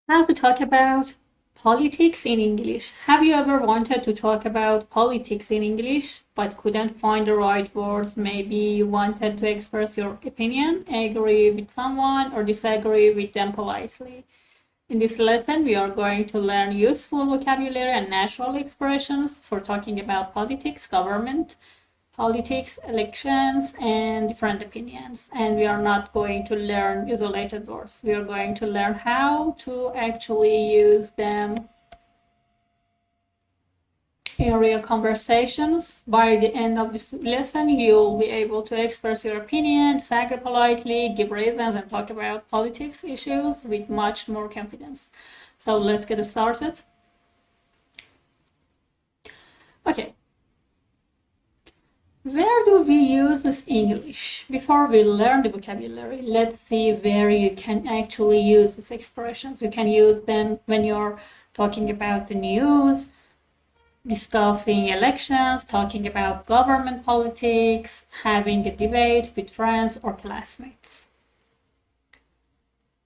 How to talk about politics in English. Have you ever wanted to talk about politics in English but couldn't find the right words? Maybe you wanted to express your opinion, agree with someone, or disagree with them politely. In this lesson, we are going to learn useful vocabulary and natural expressions for talking about politics, government, politics, elections, and different opinions. And we are not going to learn isolated words. We are going to learn how to actually use them in real conversations. By the end of this lesson, you'll be able to express your opinion, disagree politely, give reasons, and talk about politics issues with much more confidence. So let's get started. Okay. Where do we use this English? Before we learn the vocabulary, let's see where you can actually use these expressions. You can use them when you're talking about the news, discussing elections, talking about government politics, having a debate with friends or classmates,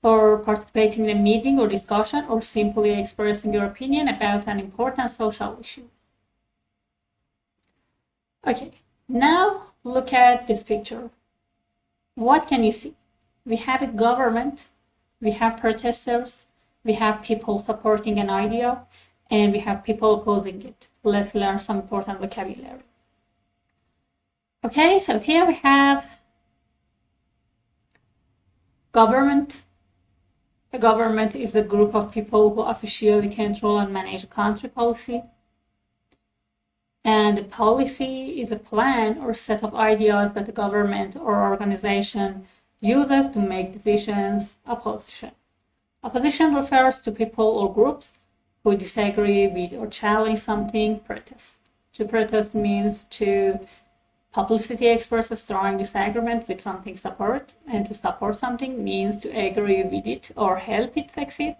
or participating in a meeting or discussion, or simply expressing your opinion about an important social issue. Okay. Now look at this picture. What can you see? We have a government, we have protesters, we have people supporting an idea, and we have people opposing it. Let's learn some important vocabulary. Okay, so here we have government. A government is a group of people who officially control and manage a country policy. And a policy is a plan or set of ideas that the government or organization uses to make decisions. Opposition. Opposition refers to people or groups who disagree with or challenge something. Protest. To protest means to publicly express a strong disagreement with something support, and to support something means to agree with it or help it succeed.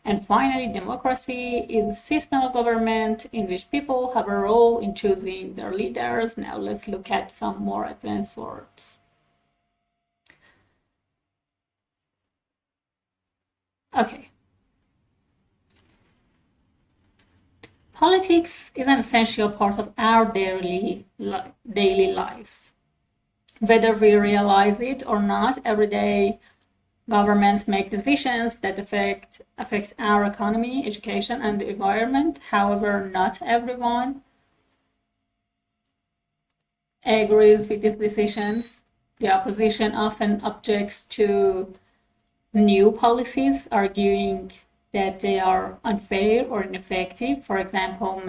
And finally, democracy is a system of government in which people have a role in choosing their leaders. Now let's look at some more advanced words. Okay. Politics is an essential part of our daily lives. Whether we realize it or not, every day governments make decisions that affect our economy, education, and the environment. However, not everyone agrees with these decisions. The opposition often objects to new policies, arguing that they are unfair or ineffective. For example,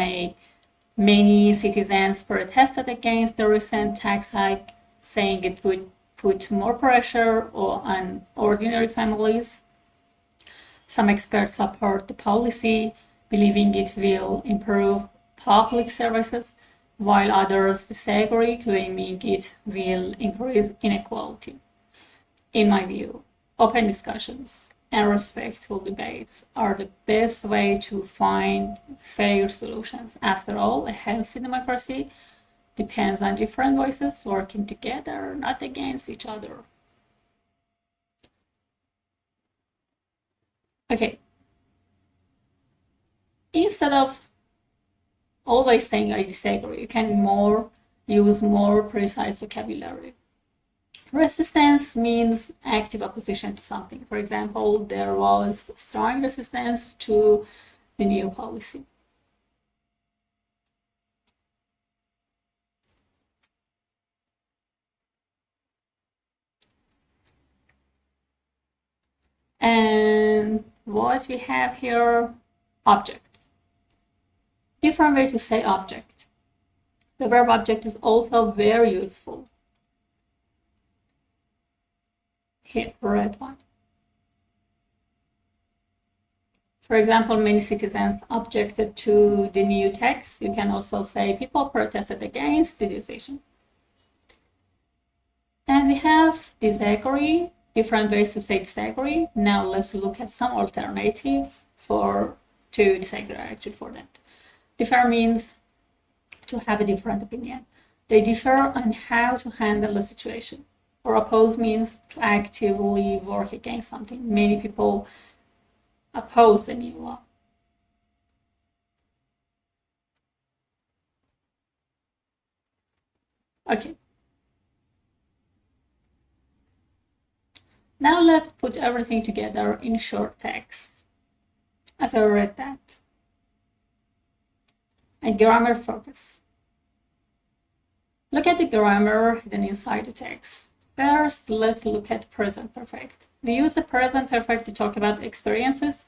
many citizens protested against the recent tax hike, saying it would put more pressure on ordinary families. Some experts support the policy, believing it will improve public services, while others disagree, claiming it will increase inequality. In my view, open discussions and respectful debates are the best way to find fair solutions. After all, a healthy democracy depends on different voices working together, not against each other. Okay. Instead of always saying I disagree, you can use more precise vocabulary. Resistance means active opposition to something. For example, there was strong resistance to the new policy. And what we have here, object. Different way to say object. The verb object is also very useful. Here, red one. For example, many citizens objected to the new tax. You can also say people protested against the decision. And we have disagree, different ways to say disagree. Now let's look at some alternatives to disagree, actually, for that. Differ means to have a different opinion. They differ on how to handle the situation. Or oppose means to actively work against something. Many people oppose the new law. Okay. Now let's put everything together in short text as I read that. And grammar focus. Look at the grammar hidden inside the text. First, let's look at present perfect. We use the present perfect to talk about experiences,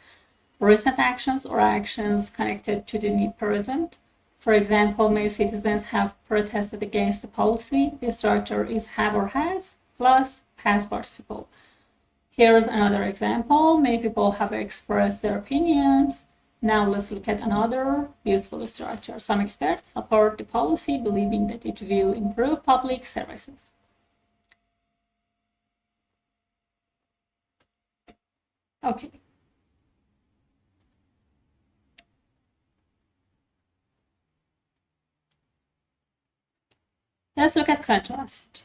recent actions, or actions connected to the present. For example, many citizens have protested against the policy. The structure is have or has plus past participle. Here's another example. Many people have expressed their opinions. Now let's look at another useful structure. Some experts support the policy, believing that it will improve public services. Okay. Let's look at contrast.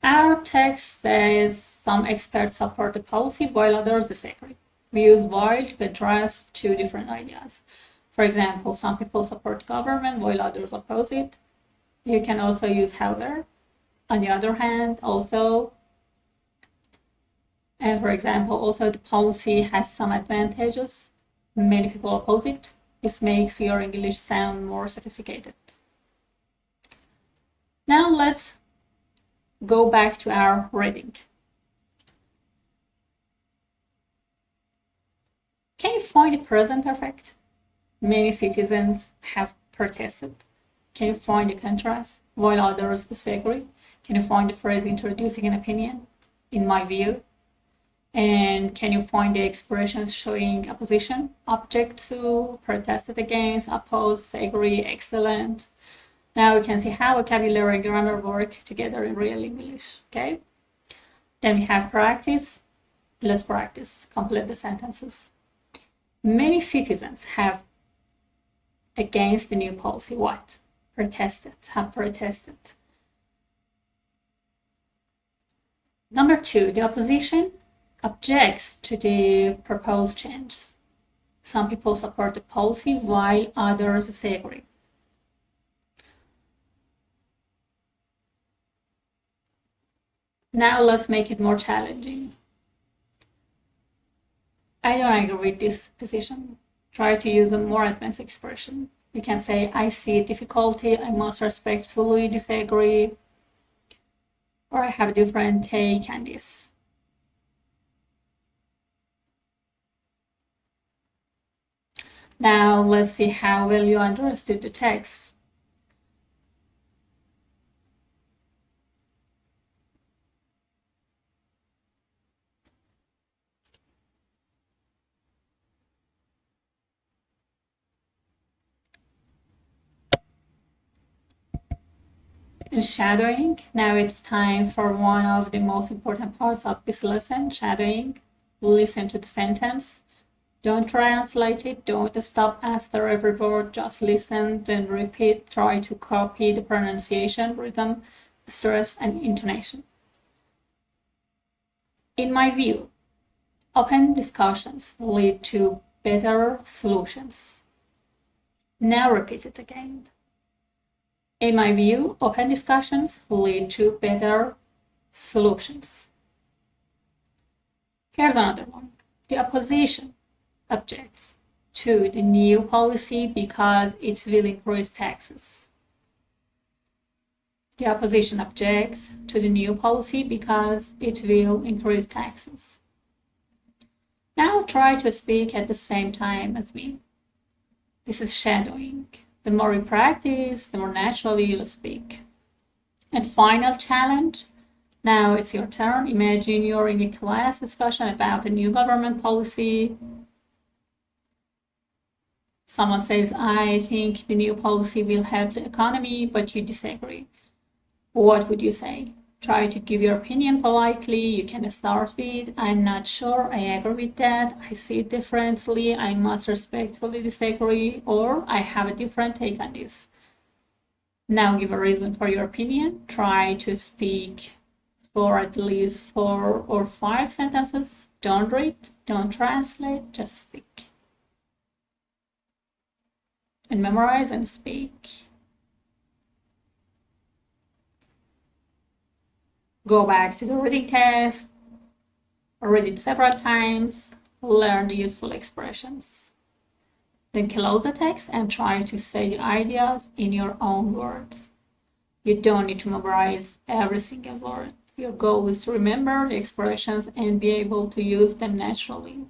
Our text says some experts support the policy while others disagree. We use while to contrast two different ideas. For example, some people support government while others oppose it. You can also use however. On the other hand, also, and for example, also the policy has some advantages. Many people oppose it. This makes your English sound more sophisticated. Now let's go back to our reading. Can you find the present perfect? Many citizens have protested. Can you find the contrast while others disagree? Can you find the phrase introducing an opinion? In my view. And can you find the expressions showing opposition? Object to, protested against, oppose, agree, excellent. Now we can see how vocabulary and grammar work together in real English, okay? Then we have practice. Let's practice. Complete the sentences. Many citizens have against the new policy what? Protested, have protested. Number 2, the opposition objects to the proposed changes. Some people support the policy while others disagree. Now let's make it more challenging. I don't agree with this decision. Try to use a more advanced expression. You can say, I see difficulty, I must respectfully disagree, or I have a different take on this. Now let's see how well you understood the text. In shadowing, now it's time for one of the most important parts of this lesson, shadowing. Listen to the sentence. Don't translate it, don't stop after every word, just listen, then repeat, try to copy the pronunciation, rhythm, stress, and intonation. In my view, open discussions lead to better solutions. Now repeat it again. In my view, open discussions lead to better solutions. Here's another one. The opposition objects to the new policy because it will increase taxes. The opposition objects to the new policy because it will increase taxes. Now try to speak at the same time as me. This is shadowing. The more you practice, the more naturally you'll speak. And final challenge. Now it's your turn. Imagine you're in a class discussion about a new government policy. Someone says, I think the new policy will help the economy, but you disagree. What would you say? Try to give your opinion politely. You can start with, I'm not sure, I agree with that, I see it differently, I must respectfully disagree, or I have a different take on this. Now give a reason for your opinion. Try to speak for at least 4 or 5 sentences. Don't read, don't translate, just speak. And memorize and speak. Go back to the reading test, read it several times, learn the useful expressions. Then close the text and try to say the ideas in your own words. You don't need to memorize every single word. Your goal is to remember the expressions and be able to use them naturally.